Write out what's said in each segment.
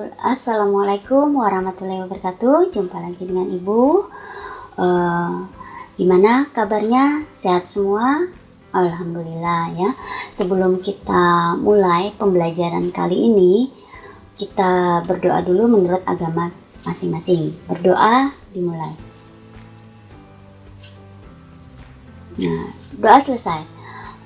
Assalamualaikum warahmatullahi wabarakatuh. Jumpa lagi dengan Ibu. Gimana kabarnya? Sehat semua? Alhamdulillah ya. Sebelum kita mulai pembelajaran kali ini, kita berdoa dulu menurut agama masing-masing. Berdoa dimulai. Nah, doa selesai.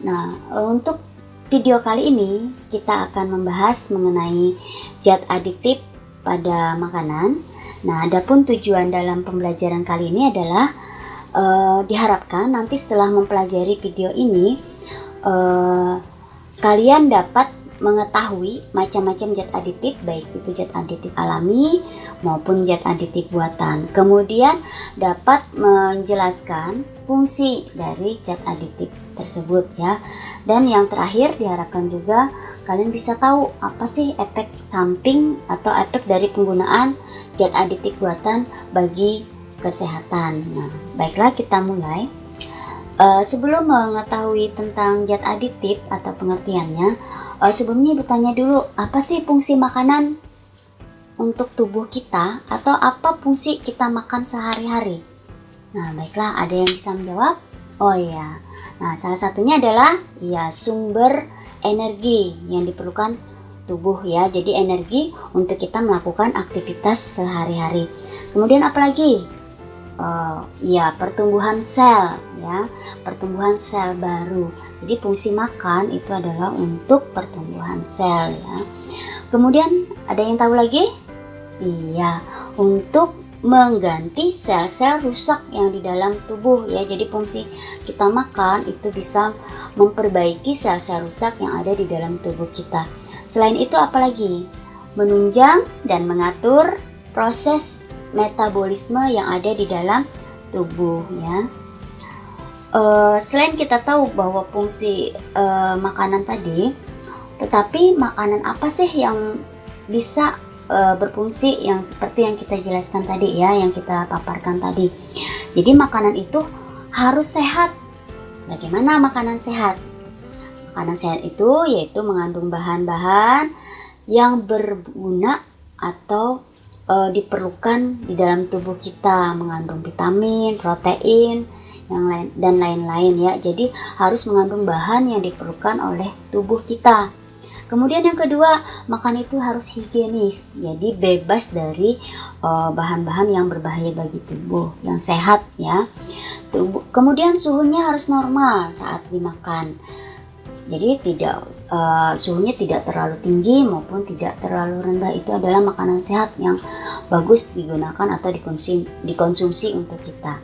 Nah, untuk video kali ini kita akan membahas mengenai zat adiktif pada makanan. Nah, adapun tujuan dalam pembelajaran kali ini adalah diharapkan nanti setelah mempelajari video ini kalian dapat mengetahui macam-macam zat adiktif, baik itu zat adiktif alami maupun zat adiktif buatan. Kemudian dapat menjelaskan fungsi dari zat adiktif tersebut ya. Dan yang terakhir diharapkan juga kalian bisa tahu apa sih efek samping atau efek dari penggunaan zat adiktif buatan bagi kesehatan. Nah, baiklah kita mulai. Sebelum mengetahui tentang zat adiktif atau pengertiannya, sebelumnya bertanya dulu, apa sih fungsi makanan untuk tubuh kita atau apa fungsi kita makan sehari-hari? Nah, baiklah, ada yang bisa menjawab? Oh iya. Nah, salah satunya adalah ya sumber energi yang diperlukan tubuh ya. Jadi energi untuk kita melakukan aktivitas sehari-hari. Kemudian apalagi? Ya pertumbuhan sel ya, pertumbuhan sel baru. Jadi fungsi makan itu adalah untuk pertumbuhan sel ya. Kemudian ada yang tahu lagi? Iya, untuk mengganti sel-sel rusak yang di dalam tubuh ya. Jadi fungsi kita makan itu bisa memperbaiki sel-sel rusak yang ada di dalam tubuh kita. Selain itu apalagi? Menunjang dan mengatur proses metabolisme yang ada di dalam tubuh ya. Selain kita tahu bahwa fungsi makanan tadi, tetapi makanan apa sih yang bisa berfungsi yang seperti yang kita jelaskan tadi ya, yang kita paparkan tadi. Jadi makanan itu harus sehat. Bagaimana makanan sehat? Makanan sehat itu yaitu mengandung bahan-bahan yang berguna atau diperlukan di dalam tubuh kita, mengandung vitamin, protein, yang lain dan lain-lain ya. Jadi harus mengandung bahan yang diperlukan oleh tubuh kita. Kemudian yang kedua, makan itu harus higienis, jadi bebas dari bahan-bahan yang berbahaya bagi tubuh, yang sehat ya. Kemudian suhunya harus normal saat dimakan, jadi suhunya tidak terlalu tinggi maupun tidak terlalu rendah. Itu adalah makanan sehat yang bagus digunakan atau dikonsumsi untuk kita.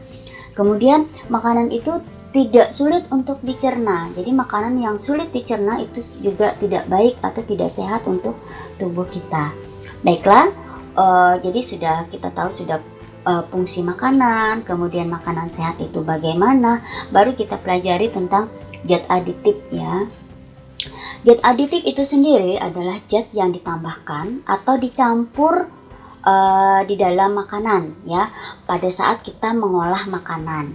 Kemudian makanan itu tidak sulit untuk dicerna. Jadi makanan yang sulit dicerna itu juga tidak baik atau tidak sehat untuk tubuh kita. Baiklah, jadi sudah kita tahu fungsi makanan, kemudian makanan sehat itu bagaimana. Baru kita pelajari tentang zat adiktif ya. Zat adiktif itu sendiri adalah zat yang ditambahkan atau dicampur di dalam makanan ya pada saat kita mengolah makanan.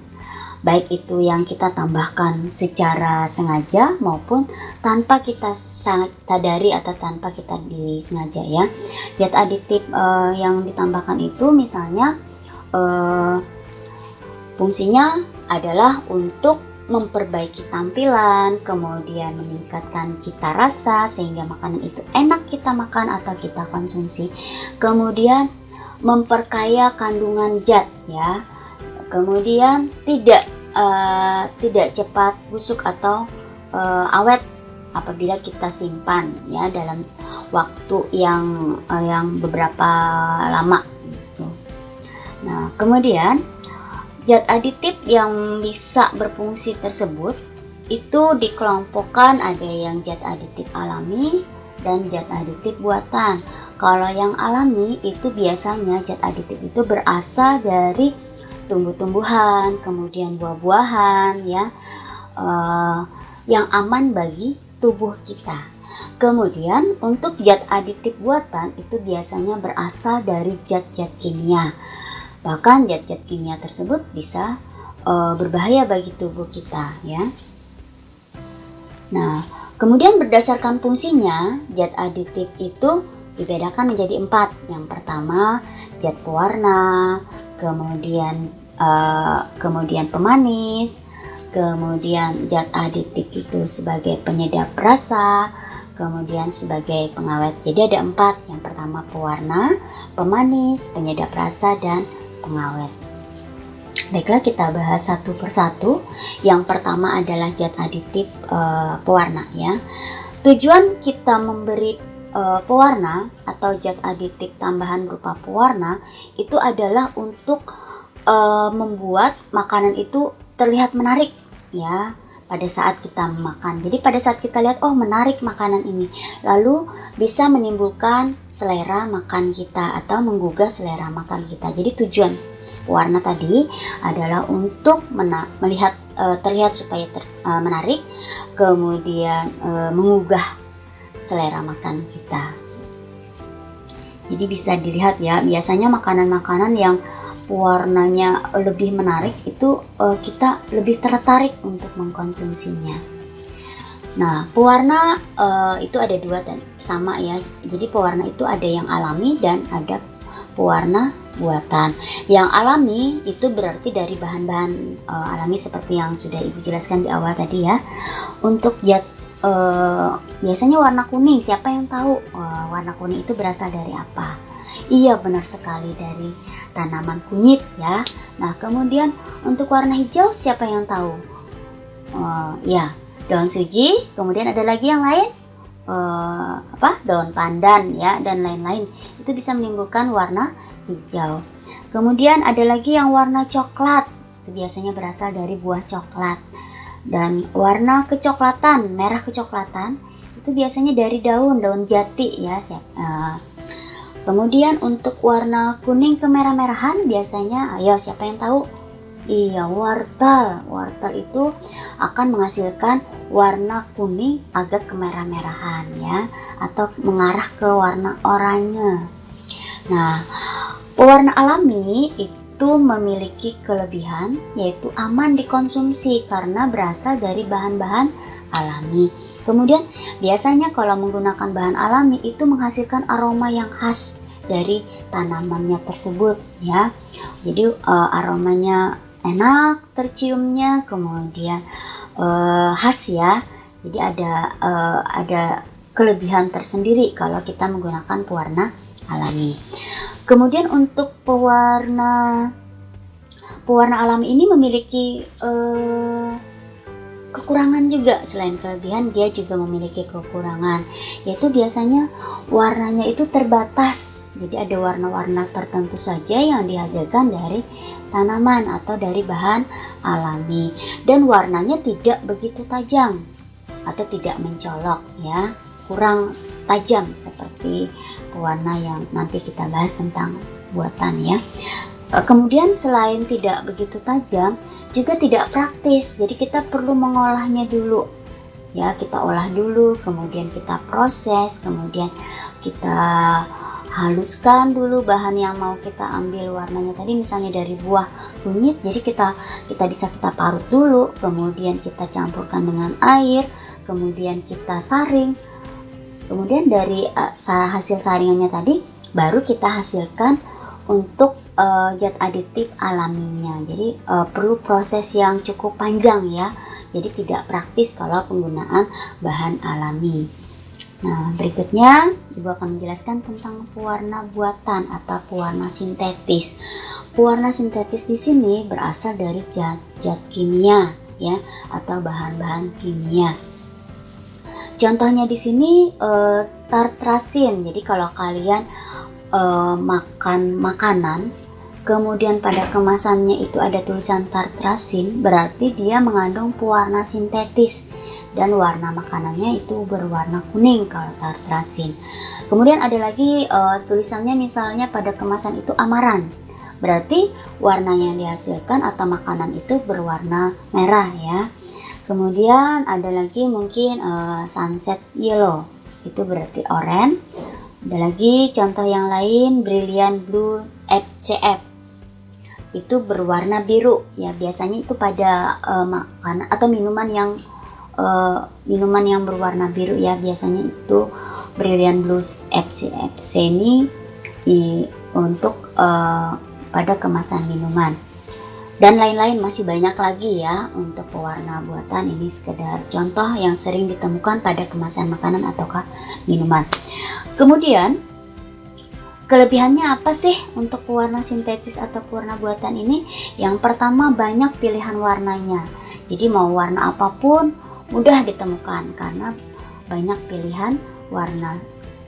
Baik itu yang kita tambahkan secara sengaja maupun tanpa kita sadari atau tanpa kita disengaja ya. Zat adiktif yang ditambahkan itu misalnya fungsinya adalah untuk memperbaiki tampilan, kemudian meningkatkan cita rasa sehingga makanan itu enak kita makan atau kita konsumsi. Kemudian memperkaya kandungan zat ya. Kemudian tidak cepat busuk atau awet apabila kita simpan ya dalam waktu yang beberapa lama gitu. Nah, kemudian zat adiktif yang bisa berfungsi tersebut itu dikelompokkan, ada yang zat adiktif alami dan zat adiktif buatan. Kalau yang alami itu biasanya zat adiktif itu berasal dari tumbuh-tumbuhan, kemudian buah-buahan ya, yang aman bagi tubuh kita. Kemudian untuk zat adiktif buatan itu biasanya berasal dari zat-zat kimia. Bahkan zat-zat kimia tersebut bisa berbahaya bagi tubuh kita ya. Nah, kemudian berdasarkan fungsinya, zat adiktif itu dibedakan menjadi 4. Yang pertama zat pewarna, kemudian pemanis, kemudian zat aditif itu sebagai penyedap rasa, kemudian sebagai pengawet. Jadi ada 4. Yang pertama pewarna, pemanis, penyedap rasa, dan pengawet. Baiklah, kita bahas satu persatu. Yang pertama adalah zat aditif pewarna ya. Tujuan kita memberi pewarna atau zat aditif tambahan berupa pewarna itu adalah untuk membuat makanan itu terlihat menarik ya pada saat kita makan. Jadi pada saat kita lihat, oh menarik makanan ini, lalu bisa menimbulkan selera makan kita atau menggugah selera makan kita. Jadi tujuan warna tadi adalah untuk melihat terlihat supaya menarik, kemudian menggugah selera makan kita. Jadi bisa dilihat ya, biasanya makanan-makanan yang warnanya lebih menarik itu kita lebih tertarik untuk mengkonsumsinya. Nah, pewarna itu ada 2 dan sama ya. Jadi pewarna itu ada yang alami dan ada pewarna buatan. Yang alami itu berarti dari bahan-bahan alami seperti yang sudah Ibu jelaskan di awal tadi ya. Untuk zat biasanya warna kuning, siapa yang tahu warna kuning itu berasal dari apa? Iya, benar sekali, dari tanaman kunyit ya. Nah, kemudian untuk warna hijau siapa yang tahu? Ya, daun suji. Kemudian ada lagi yang lain, daun pandan ya, dan lain-lain. Itu bisa menimbulkan warna hijau. Kemudian ada lagi yang warna coklat. Itu biasanya berasal dari buah coklat. Dan warna kecoklatan, merah kecoklatan, itu biasanya dari daun jati ya. Kemudian untuk warna kuning kemerah-merahan biasanya, ayo siapa yang tahu? Iya, wortel. Wortel itu akan menghasilkan warna kuning agak kemerah-merahan ya, atau mengarah ke warna oranye. Nah, pewarna alami itu memiliki kelebihan yaitu aman dikonsumsi karena berasal dari bahan-bahan alami. Kemudian biasanya kalau menggunakan bahan alami itu menghasilkan aroma yang khas dari tanamannya tersebut ya. Jadi aromanya enak terciumnya, kemudian khas ya. Jadi ada kelebihan tersendiri kalau kita menggunakan pewarna alami. Kemudian untuk pewarna alami ini memiliki kekurangan juga. Selain kelebihan, dia juga memiliki kekurangan, yaitu biasanya warnanya itu terbatas. Jadi ada warna-warna tertentu saja yang dihasilkan dari tanaman atau dari bahan alami, dan warnanya tidak begitu tajam atau tidak mencolok ya, kurang tajam seperti pewarna yang nanti kita bahas tentang buatan ya. Kemudian selain tidak begitu tajam, juga tidak praktis. Jadi kita perlu mengolahnya dulu ya, kita olah dulu, kemudian kita proses, kemudian kita haluskan dulu bahan yang mau kita ambil warnanya tadi, misalnya dari buah kunyit. Jadi kita bisa kita parut dulu, kemudian kita campurkan dengan air, kemudian kita saring, kemudian dari hasil saringannya tadi baru kita hasilkan untuk zat aditif alaminya. Jadi perlu proses yang cukup panjang ya, jadi tidak praktis kalau penggunaan bahan alami. Nah, berikutnya Ibu akan menjelaskan tentang pewarna buatan atau pewarna sintetis. Pewarna sintetis di sini berasal dari zat kimia ya, atau bahan-bahan kimia. Contohnya di sini tartrazin. Jadi kalau kalian makan makanan kemudian pada kemasannya itu ada tulisan tartrazin, berarti dia mengandung pewarna sintetis dan warna makanannya itu berwarna kuning kalau tartrazin. Kemudian ada lagi tulisannya misalnya pada kemasan itu amaran, berarti warna yang dihasilkan atau makanan itu berwarna merah ya. Kemudian ada lagi mungkin sunset yellow, itu berarti oranye. Ada lagi contoh yang lain, brilliant blue FCF, itu berwarna biru ya. Biasanya itu pada makanan atau minuman yang berwarna biru ya, biasanya itu Brilliant Blue FC ini untuk pada kemasan minuman. Dan lain-lain masih banyak lagi ya untuk pewarna buatan. Ini sekedar contoh yang sering ditemukan pada kemasan makanan ataukah minuman. Kemudian kelebihannya apa sih untuk pewarna sintetis atau pewarna buatan ini? Yang pertama, banyak pilihan warnanya. Jadi mau warna apapun mudah ditemukan karena banyak pilihan warna.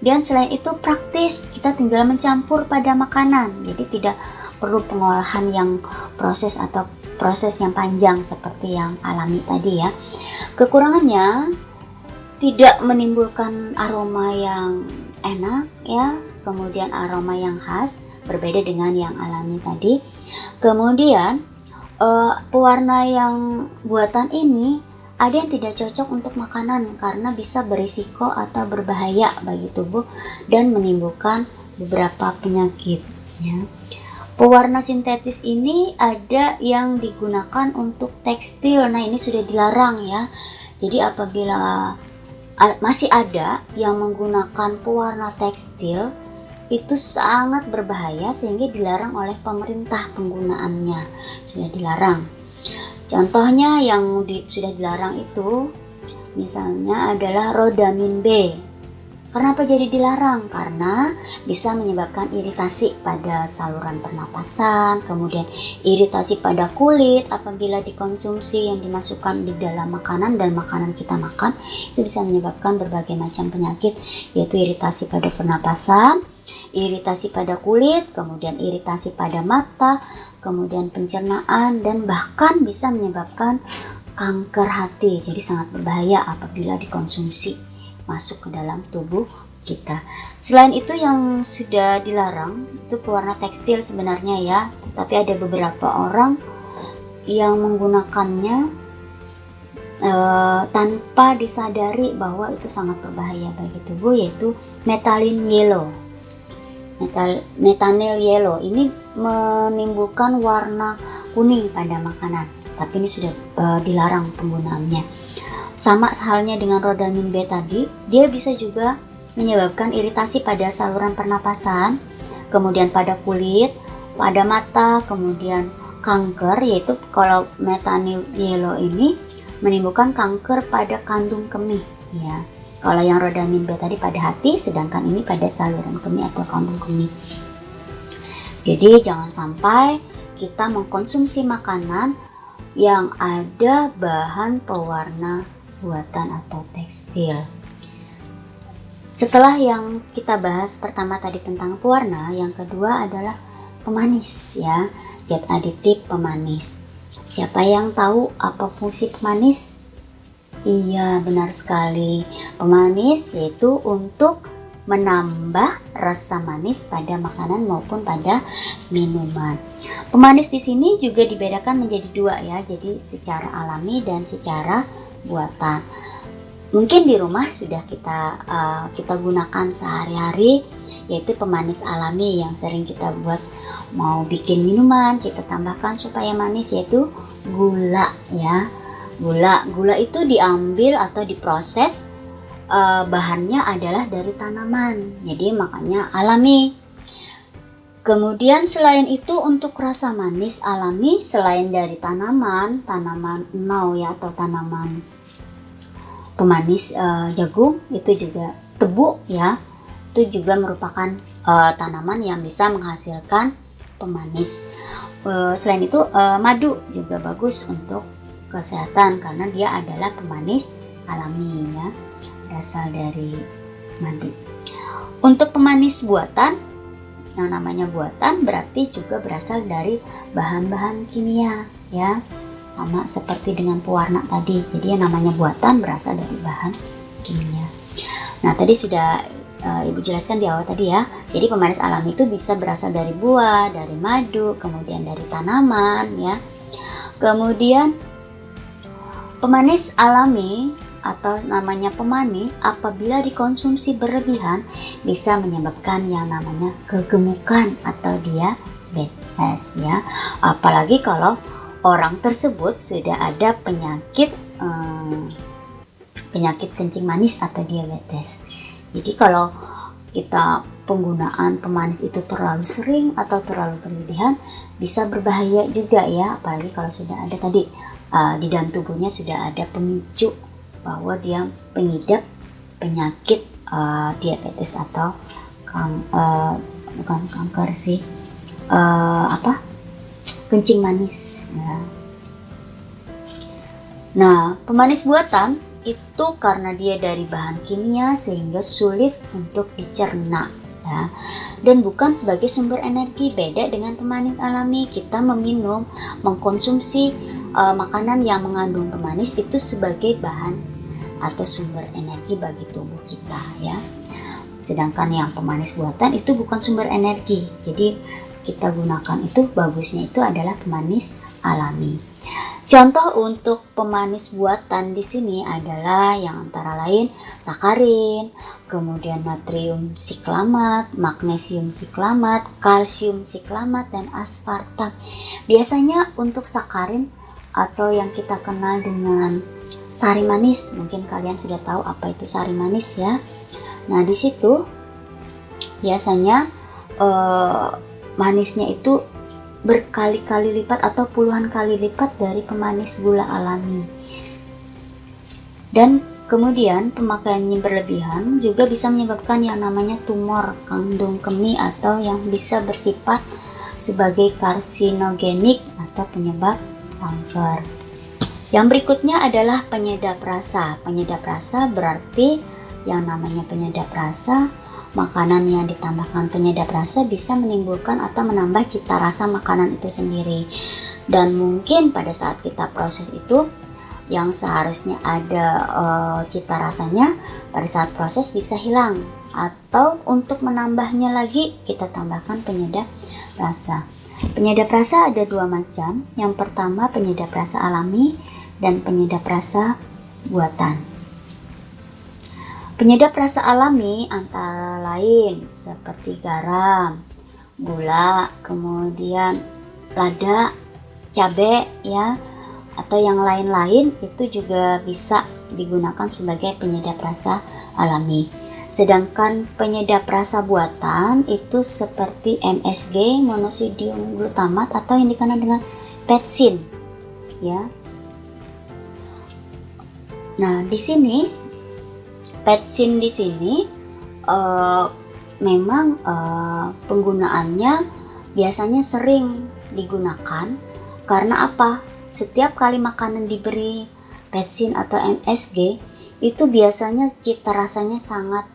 Dan selain itu praktis, kita tinggal mencampur pada makanan. Jadi tidak perlu pengolahan yang proses yang panjang seperti yang alami tadi ya. Kekurangannya tidak menimbulkan aroma yang enak ya, kemudian aroma yang khas berbeda dengan yang alami tadi. Kemudian pewarna yang buatan ini ada yang tidak cocok untuk makanan karena bisa berisiko atau berbahaya bagi tubuh dan menimbulkan beberapa penyakit ya. Pewarna sintetis ini ada yang digunakan untuk tekstil. Nah, ini sudah dilarang ya. Jadi apabila masih ada yang menggunakan pewarna tekstil, itu sangat berbahaya sehingga dilarang oleh pemerintah penggunaannya. Sudah dilarang. Contohnya yang sudah dilarang itu misalnya adalah rodamin B. Kenapa jadi dilarang? Karena bisa menyebabkan iritasi pada saluran pernapasan, kemudian iritasi pada kulit apabila dikonsumsi yang dimasukkan di dalam makanan dan makanan kita makan, itu bisa menyebabkan berbagai macam penyakit, yaitu iritasi pada pernapasan, iritasi pada kulit, kemudian iritasi pada mata, kemudian pencernaan, dan bahkan bisa menyebabkan kanker hati. Jadi sangat berbahaya apabila dikonsumsi masuk ke dalam tubuh kita. Selain itu yang sudah dilarang itu pewarna tekstil sebenarnya ya, tapi ada beberapa orang yang menggunakannya tanpa disadari bahwa itu sangat berbahaya bagi tubuh, yaitu methanol yellow. Ini menimbulkan warna kuning pada makanan, tapi ini sudah dilarang penggunaannya. Sama halnya dengan rodamin B tadi, dia bisa juga menyebabkan iritasi pada saluran pernapasan, kemudian pada kulit, pada mata, kemudian kanker, yaitu kalau methanol yellow ini menimbulkan kanker pada kandung kemih ya. Kalau yang rodamin B tadi pada hati, sedangkan ini pada saluran kemih atau kandung kemih. Jadi jangan sampai kita mengkonsumsi makanan yang ada bahan pewarna buatan atau tekstil. Setelah yang kita bahas pertama tadi tentang pewarna, yang kedua adalah pemanis ya, zat aditif pemanis. Siapa yang tahu apa fungsi pemanis? Iya, benar sekali. Pemanis yaitu untuk menambah rasa manis pada makanan maupun pada minuman. Pemanis di sini juga dibedakan menjadi dua ya, jadi secara alami dan secara buatan. Mungkin di rumah sudah kita gunakan sehari-hari, yaitu pemanis alami yang sering kita buat. Mau bikin minuman, kita tambahkan supaya manis, yaitu gula ya. Gula itu diambil atau diproses, bahannya adalah dari tanaman, jadi makanya alami. Kemudian selain itu untuk rasa manis alami, selain dari tanaman enau ya, atau tanaman pemanis jagung, itu juga tebu ya, itu juga merupakan tanaman yang bisa menghasilkan pemanis. Selain itu madu juga bagus untuk kesehatan karena dia adalah pemanis alami ya, berasal dari madu. Untuk pemanis buatan, yang namanya buatan berarti juga berasal dari bahan-bahan kimia ya, sama seperti dengan pewarna tadi. Jadi yang namanya buatan berasal dari bahan kimia. Nah, tadi sudah Ibu jelaskan di awal tadi ya. Jadi pemanis alami itu bisa berasal dari buah, dari madu, kemudian dari tanaman ya. Kemudian pemanis alami atau namanya pemanis apabila dikonsumsi berlebihan bisa menyebabkan yang namanya kegemukan atau diabetes ya. Apalagi kalau orang tersebut sudah ada penyakit kencing manis atau diabetes. Jadi kalau kita penggunaan pemanis itu terlalu sering atau terlalu berlebihan bisa berbahaya juga ya, apalagi kalau sudah ada tadi di dalam tubuhnya sudah ada pemicu bahwa dia pengidap penyakit diabetes atau bukan kanker sih, kencing manis ya. Nah, pemanis buatan itu karena dia dari bahan kimia sehingga sulit untuk dicerna ya, dan bukan sebagai sumber energi. Beda dengan pemanis alami, kita mengkonsumsi makanan yang mengandung pemanis itu sebagai bahan atau sumber energi bagi tubuh kita ya. Sedangkan yang pemanis buatan itu bukan sumber energi, jadi kita gunakan itu bagusnya itu adalah pemanis alami. Contoh untuk pemanis buatan di sini adalah yang antara lain sakarin, kemudian natrium siklamat, magnesium siklamat, kalsium siklamat, dan aspartam. Biasanya untuk sakarin atau yang kita kenal dengan sari manis, mungkin kalian sudah tahu apa itu sari manis ya. Nah, di situ biasanya manisnya itu berkali-kali lipat atau puluhan kali lipat dari pemanis gula alami. Dan kemudian pemakaiannya berlebihan juga bisa menyebabkan yang namanya tumor kandung kemih atau yang bisa bersifat sebagai karsinogenik atau penyebab kanker. Yang berikutnya adalah penyedap rasa. Penyedap rasa berarti yang namanya penyedap rasa, makanan yang ditambahkan penyedap rasa bisa menimbulkan atau menambah cita rasa makanan itu sendiri. Dan mungkin pada saat kita proses itu yang seharusnya ada cita rasanya, pada saat proses bisa hilang, atau untuk menambahnya lagi kita tambahkan penyedap rasa. Penyedap rasa ada dua macam. Yang pertama penyedap rasa alami dan penyedap rasa buatan. Penyedap rasa alami antara lain seperti garam, gula, kemudian lada, cabai ya, atau yang lain-lain itu juga bisa digunakan sebagai penyedap rasa alami. Sedangkan penyedap rasa buatan itu seperti MSG, monosodium glutamat, atau yang dikenal dengan petsin ya. Nah, di sini petsin di sini memang penggunaannya biasanya sering digunakan karena apa? Setiap kali makanan diberi petsin atau MSG itu biasanya cita rasanya sangat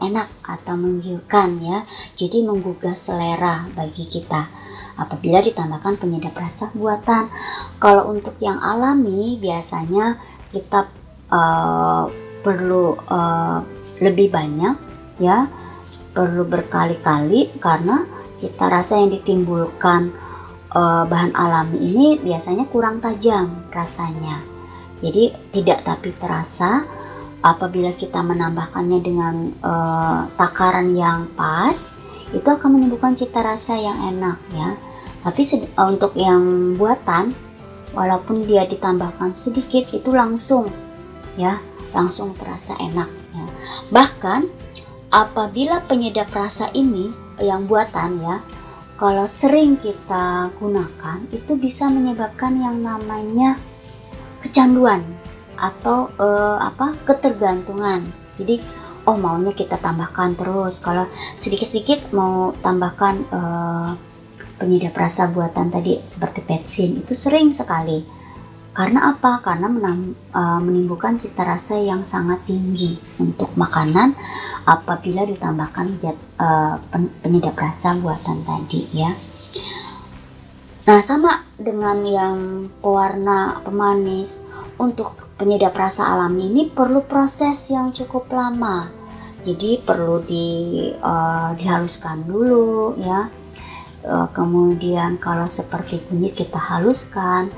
enak atau menggiurkan ya. Jadi menggugah selera bagi kita apabila ditambahkan penyedap rasa buatan. Kalau untuk yang alami biasanya kita perlu lebih banyak ya, perlu berkali-kali karena cita rasa yang ditimbulkan bahan alami ini biasanya kurang tajam rasanya. Jadi tidak tapi terasa. Apabila kita menambahkannya dengan takaran yang pas, itu akan menimbulkan cita rasa yang enak ya. Tapi untuk yang buatan, walaupun dia ditambahkan sedikit itu langsung terasa enak ya. Bahkan apabila penyedap rasa ini yang buatan ya, kalau sering kita gunakan itu bisa menyebabkan yang namanya kecanduan atau ketergantungan. Jadi maunya kita tambahkan terus. Kalau sedikit-sedikit mau tambahkan penyedap rasa buatan tadi seperti petsin itu sering sekali. Karena apa? Karena menimbulkan cita rasa yang sangat tinggi untuk makanan apabila ditambahkan penyedap rasa buatan tadi ya. Nah, sama dengan yang pewarna pemanis, untuk penyedap rasa alami ini perlu proses yang cukup lama. Jadi perlu dihaluskan dulu ya. Kemudian kalau seperti kunyit kita haluskan,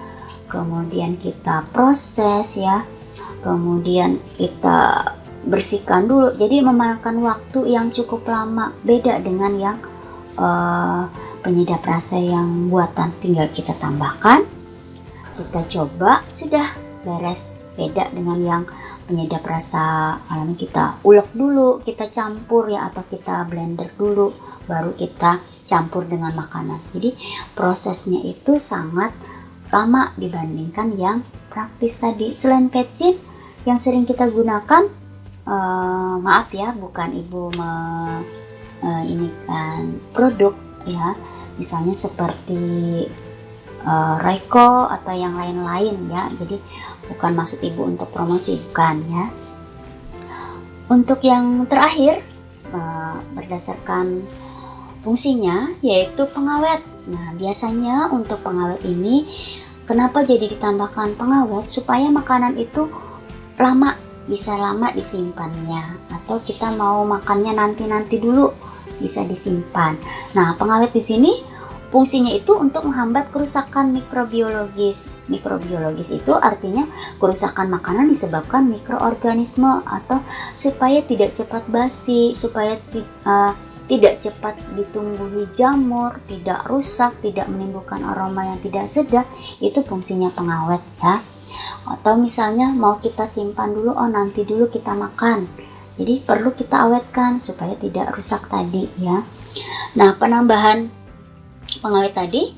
kemudian kita proses ya, kemudian kita bersihkan dulu. Jadi memakan waktu yang cukup lama, beda dengan yang penyedap rasa yang buatan. Tinggal kita tambahkan, kita coba, sudah beres. Beda dengan yang penyedap rasa alami kita ulek dulu, kita campur ya, atau kita blender dulu baru kita campur dengan makanan. Jadi prosesnya itu sangat lama dibandingkan yang praktis tadi. Selain petsin yang sering kita gunakan, maaf ya, bukan ibu ini kan produk ya, misalnya seperti Royco atau yang lain-lain ya. Jadi bukan maksud ibu untuk promosi, bukan ya. Untuk yang terakhir, berdasarkan fungsinya yaitu pengawet. Nah, biasanya untuk pengawet ini kenapa jadi ditambahkan pengawet? Supaya makanan itu lama, bisa lama disimpannya, atau kita mau makannya nanti-nanti dulu bisa disimpan. Nah, pengawet di sini fungsinya itu untuk menghambat kerusakan mikrobiologis. Mikrobiologis itu artinya kerusakan makanan disebabkan mikroorganisme, atau supaya tidak cepat basi, supaya tidak cepat ditumbuhi jamur, tidak rusak, tidak menimbulkan aroma yang tidak sedap. Itu fungsinya pengawet ya. Atau misalnya mau kita simpan dulu, nanti dulu kita makan, jadi perlu kita awetkan supaya tidak rusak tadi ya. Nah, penambahan pengawet tadi,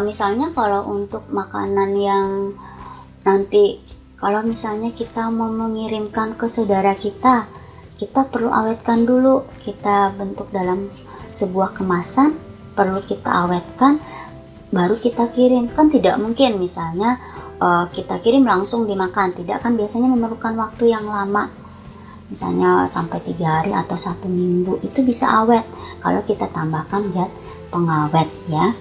misalnya kalau untuk makanan yang nanti, kalau misalnya kita mau mengirimkan ke saudara kita perlu awetkan dulu. Kita bentuk dalam sebuah kemasan, perlu kita awetkan baru kita kirim. Kan tidak mungkin misalnya kita kirim langsung dimakan, tidak, kan biasanya memerlukan waktu yang lama, misalnya sampai 3 hari atau 1 minggu. Itu bisa awet kalau kita tambahkan zat pengawet ya.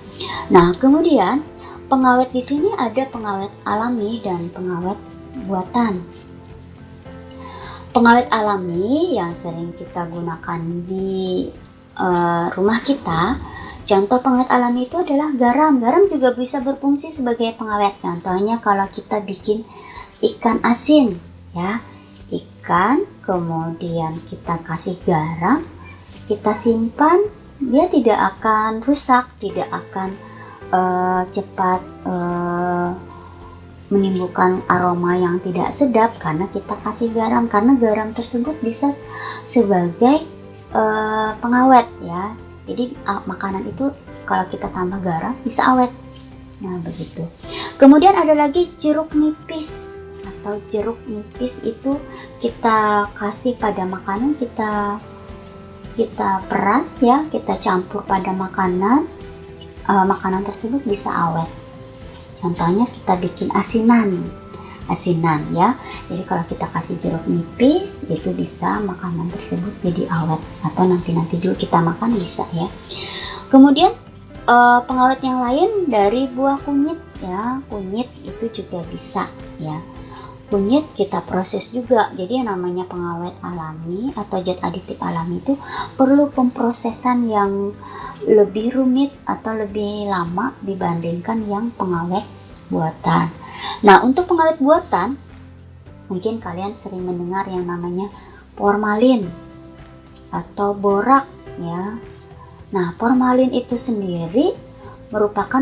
Nah, kemudian pengawet di sini ada pengawet alami dan pengawet buatan. Pengawet alami yang sering kita gunakan di rumah kita, contoh pengawet alami itu adalah garam. Garam juga bisa berfungsi sebagai pengawet. Contohnya kalau kita bikin ikan asin ya, ikan kemudian kita kasih garam, kita simpan, dia tidak akan rusak, tidak akan cepat menimbulkan aroma yang tidak sedap karena kita kasih garam, karena garam tersebut bisa sebagai pengawet ya. Jadi makanan itu kalau kita tambah garam bisa awet. Nah, begitu. Kemudian ada lagi jeruk nipis atau jeruk nipis, itu kita kasih pada makanan, kita peras ya, kita campur pada makanan, makanan tersebut bisa awet. Contohnya kita bikin asinan ya. Jadi kalau kita kasih jeruk nipis, itu bisa makanan tersebut jadi awet, atau nanti dulu kita makan bisa ya. Kemudian pengawet yang lain dari buah kunyit ya, kunyit itu juga bisa ya. Kunyit kita proses juga. Jadi yang namanya pengawet alami atau zat aditif alami itu perlu pemprosesan yang lebih rumit atau lebih lama dibandingkan yang pengawet buatan. Nah, untuk pengawet buatan, mungkin kalian sering mendengar yang namanya formalin atau borak ya. Nah, formalin itu sendiri merupakan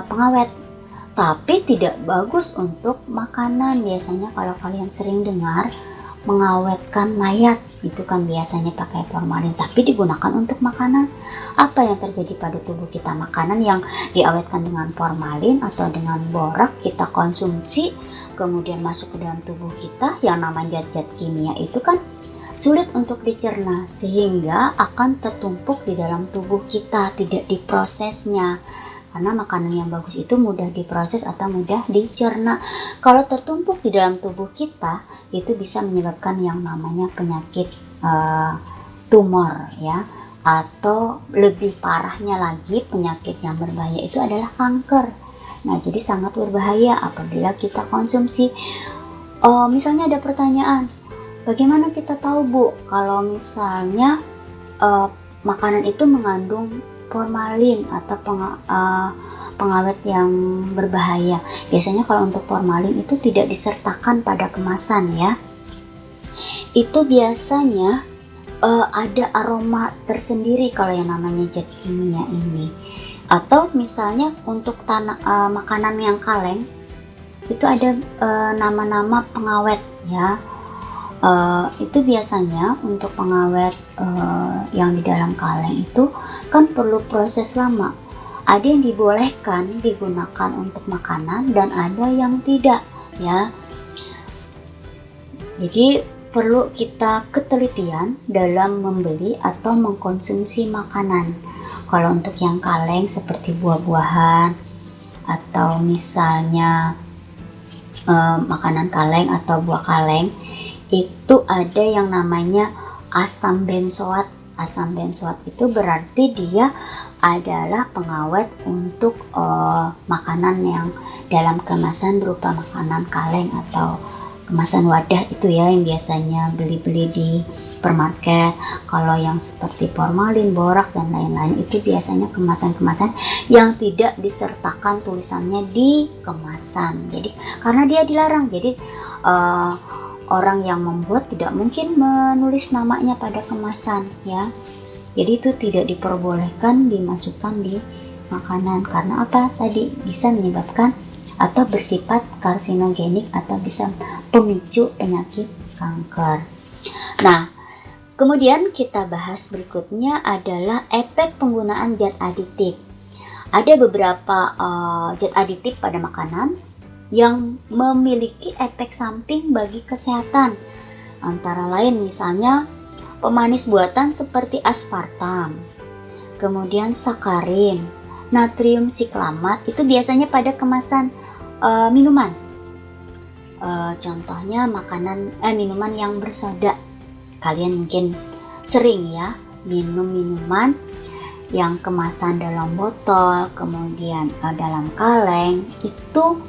pengawet, tapi tidak bagus untuk makanan. Biasanya kalau kalian sering dengar mengawetkan mayat, itu kan biasanya pakai formalin, tapi digunakan untuk makanan. Apa yang terjadi pada tubuh kita? Makanan yang diawetkan dengan formalin atau dengan borak kita konsumsi, kemudian masuk ke dalam tubuh kita, yang namanya zat-zat kimia itu kan sulit untuk dicerna, sehingga akan tertumpuk di dalam tubuh kita, tidak diprosesnya. Karena makanan yang bagus itu mudah diproses atau mudah dicerna. Kalau tertumpuk di dalam tubuh kita, itu bisa menyebabkan yang namanya penyakit tumor ya, atau lebih parahnya lagi penyakit yang berbahaya itu adalah kanker. Nah, jadi sangat berbahaya apabila kita konsumsi. Misalnya ada pertanyaan, bagaimana kita tahu Bu kalau misalnya makanan itu mengandung formalin atau pengawet yang berbahaya? Biasanya kalau untuk formalin itu tidak disertakan pada kemasan ya. Itu biasanya ada aroma tersendiri kalau yang namanya zat kimia ini. Atau misalnya untuk makanan yang kaleng, itu ada nama-nama pengawet ya. Itu biasanya untuk pengawet yang di dalam kaleng itu kan perlu proses lama. Ada yang dibolehkan digunakan untuk makanan dan ada yang tidak, ya. Jadi perlu kita ketelitian dalam membeli atau mengkonsumsi makanan. Kalau untuk yang kaleng seperti buah-buahan atau misalnya makanan kaleng atau buah kaleng, itu ada yang namanya asam benzoat. Asam benzoat itu berarti dia adalah pengawet untuk makanan yang dalam kemasan berupa makanan kaleng atau kemasan wadah itu ya, yang biasanya beli-beli di supermarket. Kalau yang seperti formalin, borak dan lain-lain itu biasanya kemasan-kemasan yang tidak disertakan tulisannya di kemasan. Jadi karena dia dilarang, jadi orang yang membuat tidak mungkin menulis namanya pada kemasan, ya. Jadi itu tidak diperbolehkan dimasukkan di makanan karena apa? Tadi bisa menyebabkan atau bersifat karsinogenik atau bisa pemicu penyakit kanker. Nah, kemudian kita bahas berikutnya adalah efek penggunaan zat aditif. Ada beberapa zat aditif pada makanan yang memiliki efek samping bagi kesehatan. Antara lain misalnya pemanis buatan seperti aspartam, kemudian sakarin, natrium siklamat itu biasanya pada kemasan minuman. Contohnya minuman yang bersoda. Kalian mungkin sering ya minum minuman yang kemasan dalam botol, kemudian dalam kaleng, itu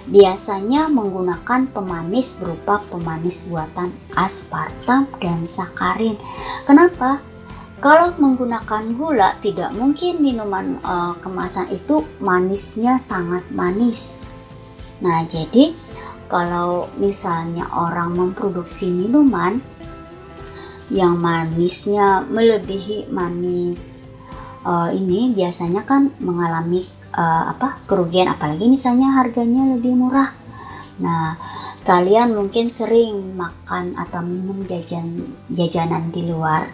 biasanya menggunakan pemanis berupa pemanis buatan aspartam dan sakarin. Kenapa? Kalau menggunakan gula, tidak mungkin minuman kemasan itu manisnya sangat manis. Nah, jadi kalau misalnya orang memproduksi minuman yang manisnya melebihi manis, ini biasanya kan mengalami kerugian, apalagi misalnya harganya lebih murah. Nah, kalian mungkin sering makan atau minum jajanan di luar,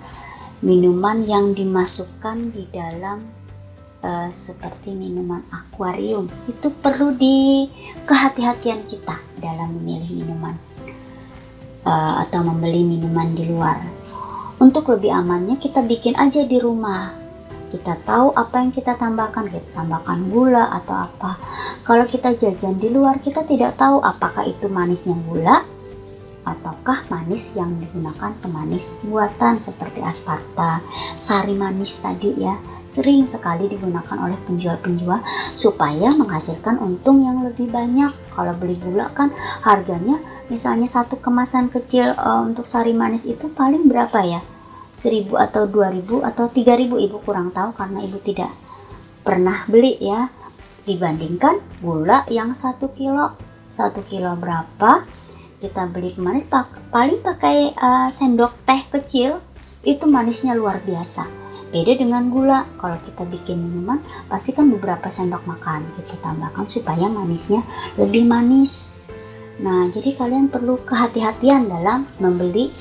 minuman yang dimasukkan di dalam seperti minuman akuarium. Itu perlu kehati-hatian kita dalam memilih minuman atau membeli minuman di luar. Untuk lebih amannya kita bikin aja di rumah. Kita tahu apa yang kita tambahkan gula atau apa. Kalau kita jajan di luar, kita tidak tahu apakah itu manisnya gula ataukah manis yang digunakan pemanis buatan seperti aspartam, sari manis tadi ya. Sering sekali digunakan oleh penjual-penjual supaya menghasilkan untung yang lebih banyak. Kalau beli gula kan harganya misalnya satu kemasan kecil untuk sari manis itu paling berapa ya? 1.000 atau 2.000 atau 3.000, ibu kurang tahu karena ibu tidak pernah beli ya, dibandingkan gula yang 1 kilo berapa kita beli manis paling pakai sendok teh kecil, itu manisnya luar biasa. Beda dengan gula, kalau kita bikin minuman pasti kan beberapa sendok makan kita tambahkan supaya manisnya lebih manis. Nah, jadi kalian perlu kehati-hatian dalam membeli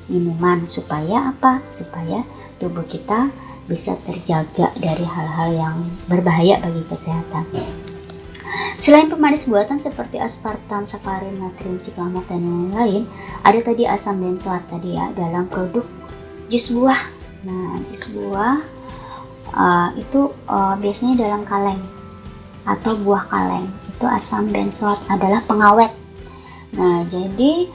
minuman supaya apa? Supaya tubuh kita bisa terjaga dari hal-hal yang berbahaya bagi kesehatan. Selain pemanis buatan seperti aspartam, sakarin, natrium siklamat dan lain-lain, ada tadi asam benzoat tadi ya dalam produk jus buah. Nah, jus buah itu biasanya dalam kaleng atau buah kaleng. Itu asam benzoat adalah pengawet. Nah, jadi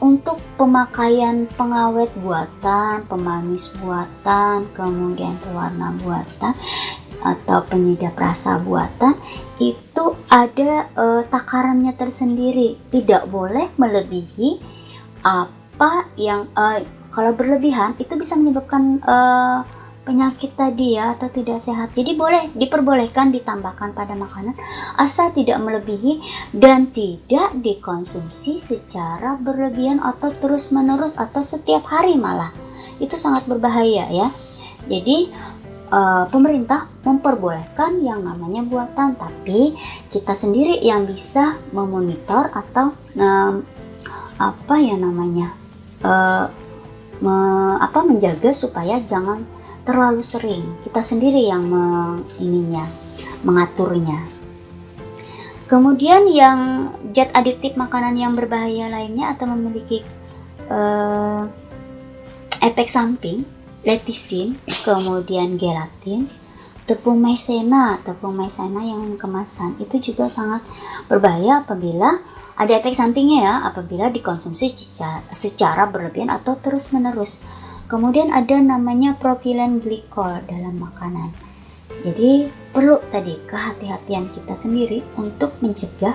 untuk pemakaian pengawet buatan, pemanis buatan, kemudian pewarna buatan atau penyedap rasa buatan itu ada takarannya tersendiri. Tidak boleh melebihi apa yang kalau berlebihan itu bisa menyebabkan penyakit tadi ya atau tidak sehat. Jadi diperbolehkan ditambahkan pada makanan asal tidak melebihi dan tidak dikonsumsi secara berlebihan atau terus-menerus atau setiap hari malah. Itu sangat berbahaya ya. Jadi pemerintah memperbolehkan yang namanya buatan, tapi kita sendiri yang bisa memonitor atau apa ya namanya, menjaga supaya jangan terlalu sering. Kita sendiri yang mengaturnya. Kemudian yang zat aditif makanan yang berbahaya lainnya atau memiliki efek samping, letisin, kemudian gelatin, tepung maizena yang kemasan itu juga sangat berbahaya apabila ada efek sampingnya ya, apabila dikonsumsi secara berlebihan atau terus menerus. Kemudian ada namanya propilen glikol dalam makanan. Jadi perlu tadi kehati-hatian kita sendiri untuk mencegah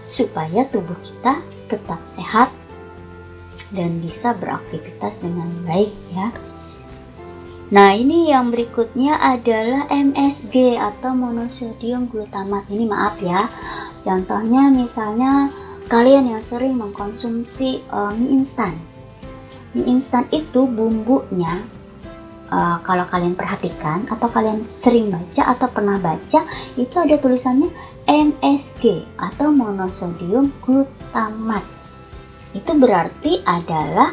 supaya tubuh kita tetap sehat dan bisa beraktivitas dengan baik ya. Nah, ini yang berikutnya adalah MSG atau monosodium glutamat. Ini maaf ya, contohnya misalnya kalian yang sering mengkonsumsi mie instan. Mie instan itu bumbunya, kalau kalian perhatikan atau kalian sering baca atau pernah baca, itu ada tulisannya MSG atau monosodium glutamat. Itu berarti adalah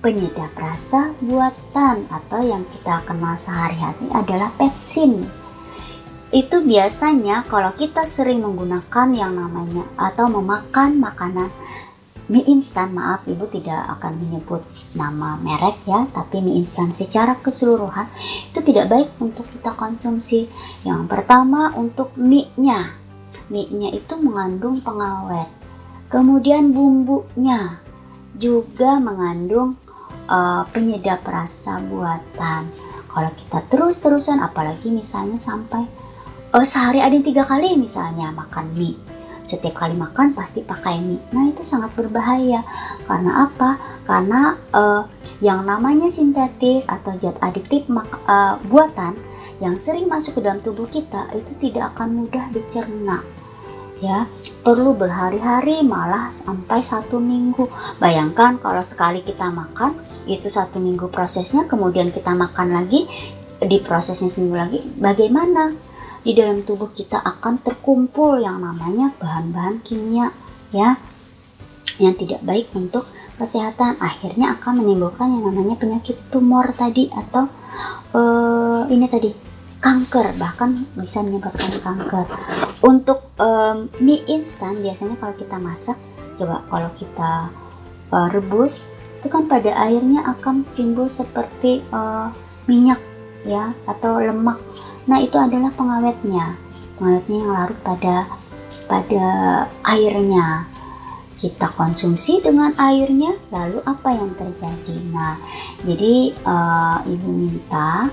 penyedap rasa buatan atau yang kita kenal sehari-hari adalah pepsin. Itu biasanya kalau kita sering menggunakan yang namanya atau memakan makanan mie instan, maaf ibu tidak akan menyebut nama merek ya, tapi mie instan secara keseluruhan itu tidak baik untuk kita konsumsi. Yang pertama untuk mie-nya itu mengandung pengawet, kemudian bumbunya juga mengandung penyedap rasa buatan. Kalau kita terus-terusan, apalagi misalnya sampai sehari ada 3 kali misalnya makan mie, setiap kali makan pasti pakai mie. Nah, itu sangat berbahaya. Karena apa? Karena yang namanya sintetis atau zat aditif buatan yang sering masuk ke dalam tubuh kita itu tidak akan mudah dicerna. Ya, perlu berhari-hari, malah sampai 1 minggu. Bayangkan kalau sekali kita makan itu 1 minggu prosesnya, kemudian kita makan lagi, diprosesnya seminggu lagi, bagaimana? Di dalam tubuh kita akan terkumpul yang namanya bahan-bahan kimia ya, yang tidak baik untuk kesehatan, akhirnya akan menimbulkan yang namanya penyakit tumor tadi atau ini tadi kanker, bahkan bisa menyebabkan kanker. Untuk mie instan biasanya kalau kita masak, coba kalau kita rebus itu kan pada airnya akan timbul seperti minyak ya atau lemak. Nah, itu adalah pengawetnya yang larut pada airnya. Kita konsumsi dengan airnya, lalu apa yang terjadi? Nah, jadi ibu minta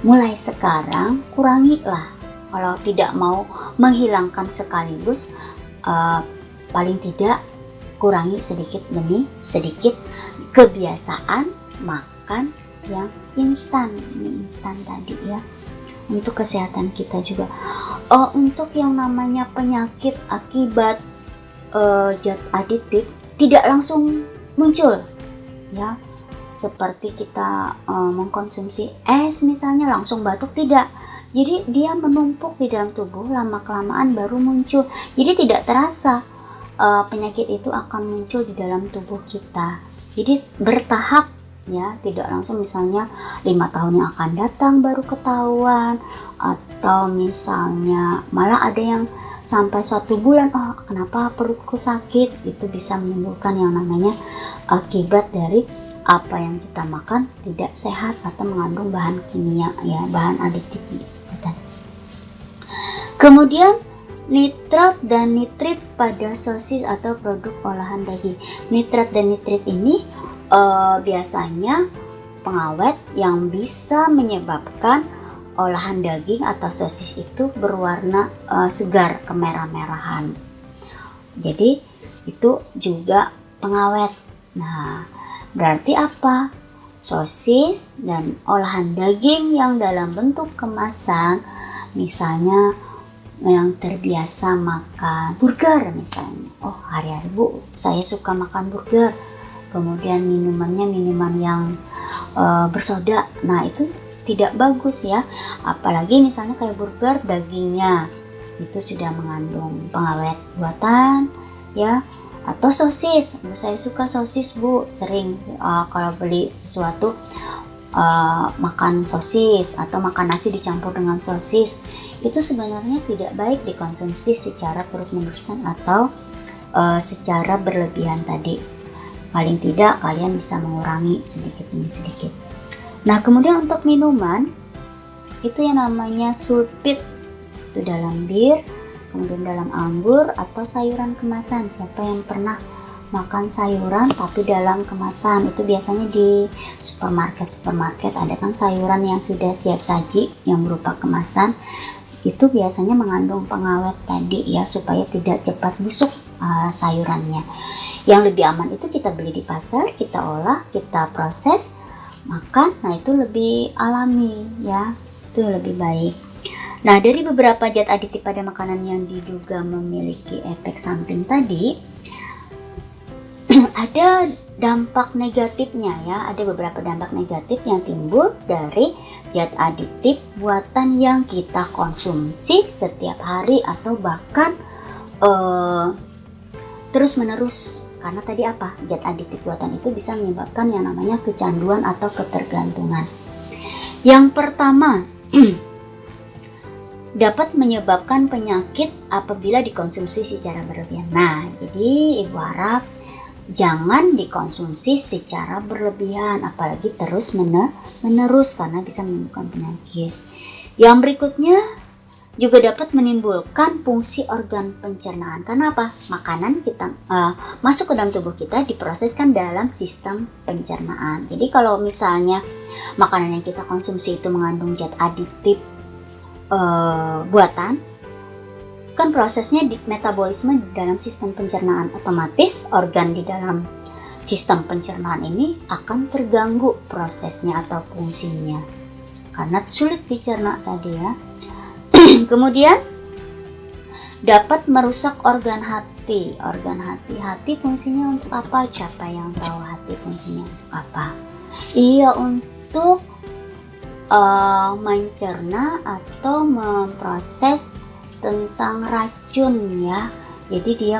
mulai sekarang kurangilah. Kalau tidak mau menghilangkan sekaligus, paling tidak kurangi sedikit demi sedikit kebiasaan makan yang instan, mie instan tadi ya. Untuk kesehatan kita juga. Untuk yang namanya penyakit akibat zat aditif tidak langsung muncul ya, seperti kita mengkonsumsi es misalnya langsung batuk, tidak. Jadi dia menumpuk di dalam tubuh, lama kelamaan baru muncul. Jadi tidak terasa penyakit itu akan muncul di dalam tubuh kita. Jadi bertahap ya, tidak langsung misalnya 5 tahun yang akan datang baru ketahuan, atau misalnya malah ada yang sampai 1 bulan, kenapa perutku sakit, itu bisa menimbulkan yang namanya akibat dari apa yang kita makan tidak sehat atau mengandung bahan kimia ya, bahan aditif. Kemudian nitrat dan nitrit pada sosis atau produk olahan daging. Nitrat dan nitrit ini biasanya pengawet yang bisa menyebabkan olahan daging atau sosis itu berwarna segar kemerah-merahan. Jadi itu juga pengawet. Nah, berarti apa? Sosis dan olahan daging yang dalam bentuk kemasan, misalnya yang terbiasa makan burger misalnya. Hari-hari Bu, saya suka makan burger. Kemudian minumannya minuman yang bersoda. Nah, itu tidak bagus ya. Apalagi misalnya kayak burger, dagingnya itu sudah mengandung pengawet buatan ya, Atau sosis, Bu saya suka sosis Bu, sering kalau beli sesuatu makan sosis atau makan nasi dicampur dengan sosis, itu sebenarnya tidak baik dikonsumsi secara terus-menerusan atau secara berlebihan tadi. Paling tidak kalian bisa mengurangi sedikit demi sedikit. Nah, kemudian untuk minuman itu yang namanya sulfit, itu dalam bir, kemudian dalam anggur atau sayuran kemasan. Siapa yang pernah makan sayuran tapi dalam kemasan? Itu biasanya di supermarket ada kan sayuran yang sudah siap saji yang berupa kemasan. Itu biasanya mengandung pengawet tadi ya, supaya tidak cepat busuk sayurannya. Yang lebih aman itu kita beli di pasar, kita olah, kita proses, makan. Nah, itu lebih alami ya, itu lebih baik. Nah, dari beberapa zat aditif pada makanan yang diduga memiliki efek samping tadi, ada dampak negatifnya ya, ada beberapa dampak negatif yang timbul dari zat aditif buatan yang kita konsumsi setiap hari atau bahkan terus menerus. Karena tadi apa? Zat aditif buatan itu bisa menyebabkan yang namanya kecanduan atau ketergantungan. Yang pertama, dapat menyebabkan penyakit apabila dikonsumsi secara berlebihan. Nah, jadi Ibu harap jangan dikonsumsi secara berlebihan, apalagi terus menerus karena bisa menimbulkan penyakit. Yang berikutnya juga dapat menimbulkan fungsi organ pencernaan. Karena apa? Makanan kita masuk ke dalam tubuh kita diproseskan dalam sistem pencernaan. Jadi kalau misalnya makanan yang kita konsumsi itu mengandung zat aditif buatan, kan prosesnya di metabolisme di dalam sistem pencernaan, otomatis organ di dalam sistem pencernaan ini akan terganggu prosesnya atau fungsinya karena sulit dicerna tadi ya. Kemudian dapat merusak organ hati. Hati fungsinya untuk apa? Siapa yang tahu hati fungsinya untuk apa? Iya, untuk mencerna atau memproses tentang racun ya. Jadi dia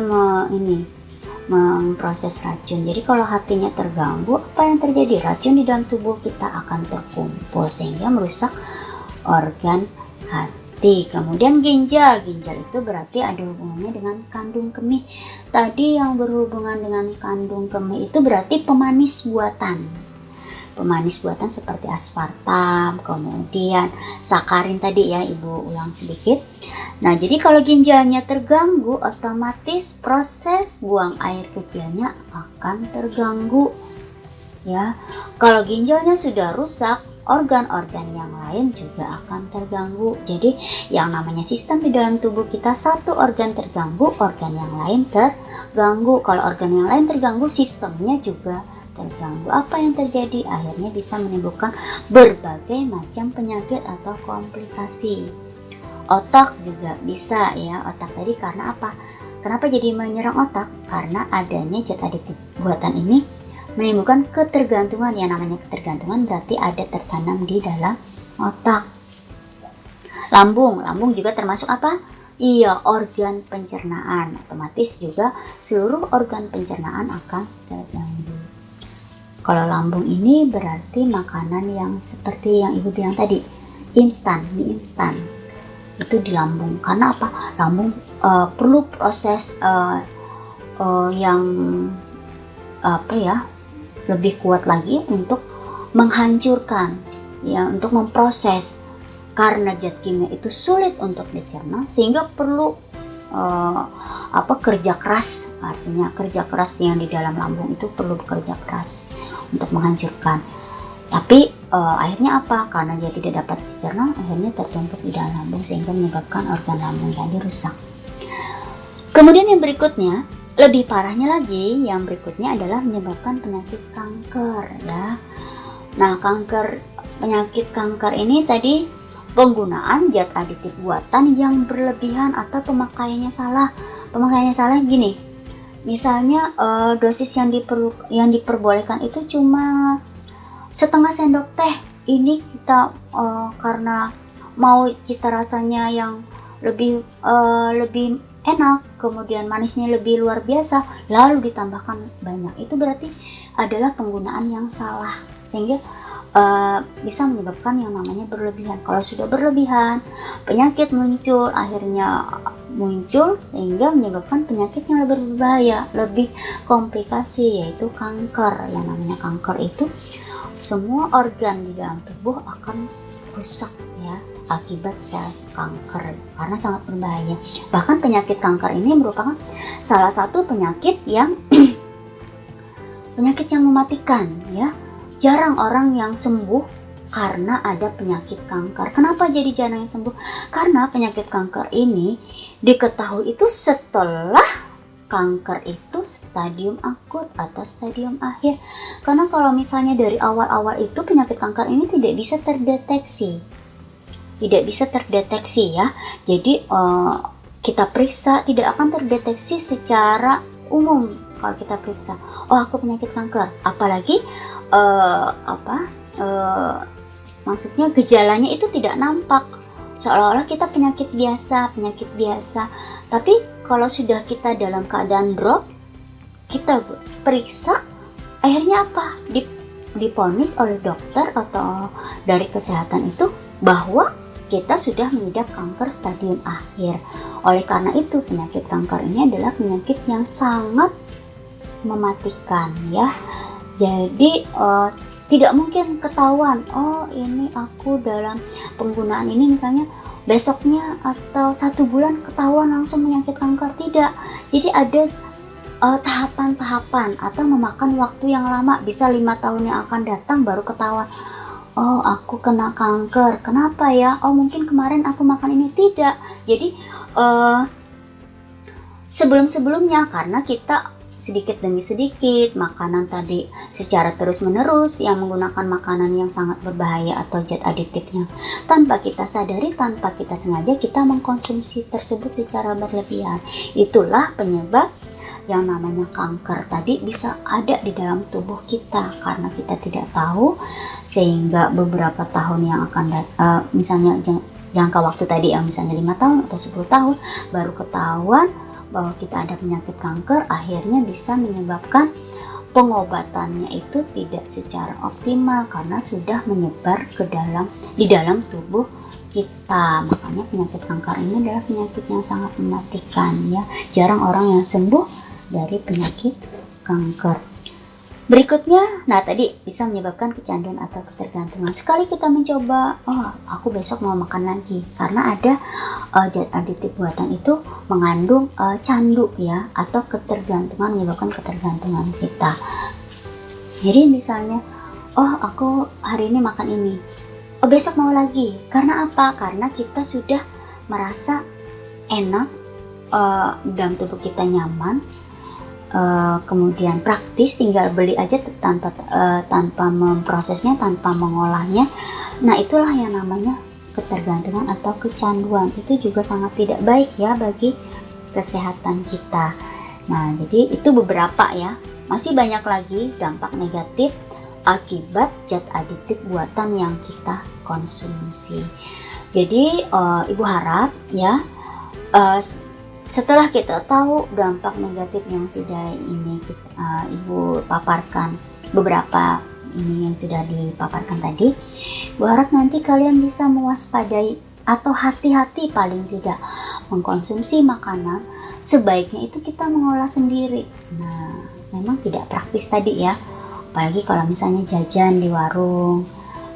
memproses racun. Jadi kalau hatinya terganggu, apa yang terjadi? Racun di dalam tubuh kita akan terkumpul sehingga merusak organ hati. Kemudian ginjal itu berarti ada hubungannya dengan kandung kemih. Tadi yang berhubungan dengan kandung kemih itu berarti pemanis buatan seperti aspartam, kemudian sakarin tadi ya, Ibu ulang sedikit. Nah, jadi kalau ginjalnya terganggu, otomatis proses buang air kecilnya akan terganggu ya. Kalau ginjalnya sudah rusak, organ-organ yang lain juga akan terganggu. Jadi yang namanya sistem di dalam tubuh kita, satu organ terganggu, organ yang lain terganggu. Kalau organ yang lain terganggu, sistemnya juga terganggu. Apa yang terjadi? Akhirnya bisa menimbulkan berbagai macam penyakit atau komplikasi. Otak juga bisa ya. Otak tadi karena apa? Kenapa jadi menyerang otak? Karena adanya zat aditif buatan ini menimbulkan ketergantungan. Yang namanya ketergantungan berarti ada tertanam di dalam otak. Lambung juga termasuk apa? Iya, organ pencernaan. Otomatis juga seluruh organ pencernaan akan terganggu. Kalau lambung ini berarti makanan yang seperti yang Ibu bilang tadi, mie instan itu di lambung. Karena apa? Lambung perlu proses yang lebih kuat lagi untuk menghancurkan ya, untuk memproses, karena zat kimia itu sulit untuk dicerna sehingga perlu kerja keras. Artinya kerja keras yang di dalam lambung itu perlu bekerja keras untuk menghancurkan. Tapi akhirnya apa? Karena dia tidak dapat dicerna, akhirnya tertumpuk di dalam lambung sehingga menyebabkan organ lambung tadi rusak. Kemudian yang berikutnya, lebih parahnya lagi, yang berikutnya adalah menyebabkan penyakit kanker ya. Nah, penyakit kanker ini tadi penggunaan zat aditif buatan yang berlebihan atau pemakaiannya salah. Pemakaiannya salah gini, misalnya dosis yang diperbolehkan itu cuma setengah sendok teh. Ini kita karena mau cita rasanya yang lebih enak, kemudian manisnya lebih luar biasa, lalu ditambahkan banyak, itu berarti adalah penggunaan yang salah, sehingga bisa menyebabkan yang namanya berlebihan. Kalau sudah berlebihan, penyakit muncul, akhirnya muncul sehingga menyebabkan penyakit yang lebih berbahaya, lebih komplikasi, yaitu kanker. Yang namanya kanker itu semua organ di dalam tubuh akan rusak ya akibat sel kanker, karena sangat berbahaya. Bahkan penyakit kanker ini merupakan salah satu penyakit yang penyakit yang mematikan ya. Jarang orang yang sembuh karena ada penyakit kanker. Kenapa jadi jarang yang sembuh? Karena penyakit kanker ini diketahui itu setelah kanker itu stadium akut atau stadium akhir. Karena kalau misalnya dari awal-awal itu penyakit kanker ini tidak bisa terdeteksi. Tidak bisa terdeteksi ya. Jadi kita periksa tidak akan terdeteksi secara umum kalau kita periksa. Oh, aku penyakit kanker. Apalagi maksudnya gejalanya itu tidak nampak, seolah-olah kita penyakit biasa. Tapi kalau sudah kita dalam keadaan drop, kita periksa, akhirnya apa? Diponis oleh dokter atau dari kesehatan itu bahwa kita sudah mengidap kanker stadium akhir. Oleh karena itu penyakit kanker ini adalah penyakit yang sangat mematikan ya. Jadi tidak mungkin ketahuan, oh ini aku dalam penggunaan ini misalnya besoknya atau 1 bulan ketahuan langsung penyakit kanker. Tidak. Jadi ada tahapan-tahapan atau memakan waktu yang lama, bisa 5 tahun yang akan datang baru ketahuan, oh aku kena kanker. Kenapa ya? Oh mungkin kemarin aku makan ini. Tidak. Jadi sebelum-sebelumnya karena kita sedikit demi sedikit makanan tadi secara terus menerus yang menggunakan makanan yang sangat berbahaya atau zat aditifnya, tanpa kita sadari, tanpa kita sengaja kita mengkonsumsi tersebut secara berlebihan. Itulah penyebab yang namanya kanker tadi bisa ada di dalam tubuh kita karena kita tidak tahu, sehingga beberapa tahun yang akan misalnya jangka waktu tadi yang misalnya 5 tahun atau 10 tahun baru ketahuan bahwa kita ada penyakit kanker, akhirnya bisa menyebabkan pengobatannya itu tidak secara optimal karena sudah menyebar di dalam tubuh kita. Makanya penyakit kanker ini adalah penyakit yang sangat mematikan ya. Jarang orang yang sembuh dari penyakit kanker. Berikutnya, nah tadi bisa menyebabkan kecanduan atau ketergantungan. Sekali kita mencoba, oh aku besok mau makan lagi, karena ada zat aditif buatan itu mengandung candu ya, atau ketergantungan, menyebabkan ketergantungan kita. Jadi misalnya, oh aku hari ini makan ini, oh besok mau lagi. Karena apa? Karena kita sudah merasa enak, dalam tubuh kita nyaman, kemudian praktis, tinggal beli aja tanpa memprosesnya, tanpa mengolahnya. Nah itulah yang namanya ketergantungan atau kecanduan. Itu juga sangat tidak baik ya bagi kesehatan kita. Nah jadi itu beberapa ya, masih banyak lagi dampak negatif akibat zat aditif buatan yang kita konsumsi. Jadi ibu harap ya, setelah kita tahu dampak negatif yang sudah ini ibu paparkan, beberapa ini yang sudah dipaparkan tadi, ibu harap nanti kalian bisa mewaspadai atau hati-hati paling tidak mengkonsumsi makanan. Sebaiknya itu kita mengolah sendiri. Nah memang tidak praktis tadi ya, apalagi kalau misalnya jajan di warung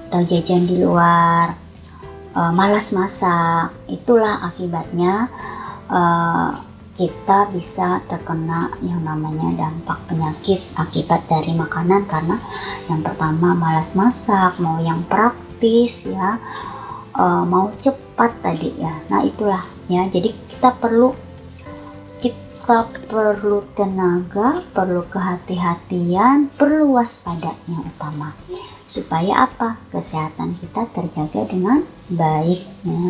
atau jajan di luar, malas masak. Itulah akibatnya kita bisa terkena yang namanya dampak penyakit akibat dari makanan, karena yang pertama malas masak, mau yang praktis ya, mau cepat tadi ya. Nah itulah ya, jadi kita perlu tenaga, perlu kehati-hatian, perlu waspada yang utama, supaya apa? Kesehatan kita terjaga dengan baik ya.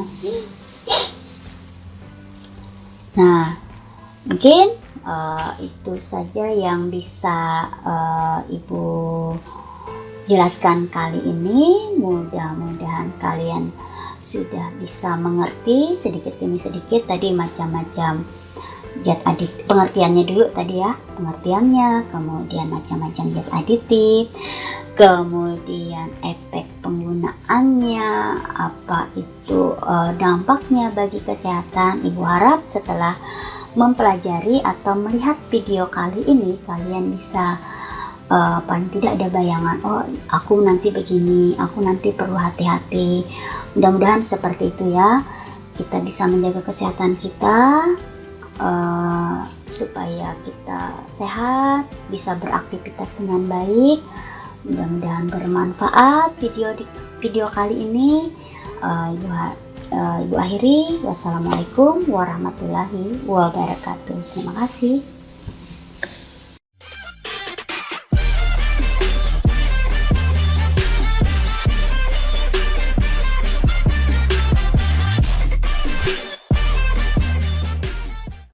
Nah, mungkin itu saja yang bisa Ibu jelaskan kali ini. Mudah-mudahan kalian sudah bisa mengerti sedikit demi sedikit tadi macam-macam zat aditif, pengertiannya dulu tadi ya, pengertiannya, kemudian macam-macam zat aditif, kemudian efek penggunaannya, apa itu dampaknya bagi kesehatan. Ibu harap setelah mempelajari atau melihat video kali ini, kalian bisa paling tidak ada bayangan, oh aku nanti begini, aku nanti perlu hati-hati. Mudah-mudahan seperti itu ya, kita bisa menjaga kesehatan kita supaya kita sehat, bisa beraktivitas dengan baik. Mudah-mudahan bermanfaat video kali ini. Ibu akhiri, wassalamualaikum warahmatullahi wabarakatuh. Terima kasih.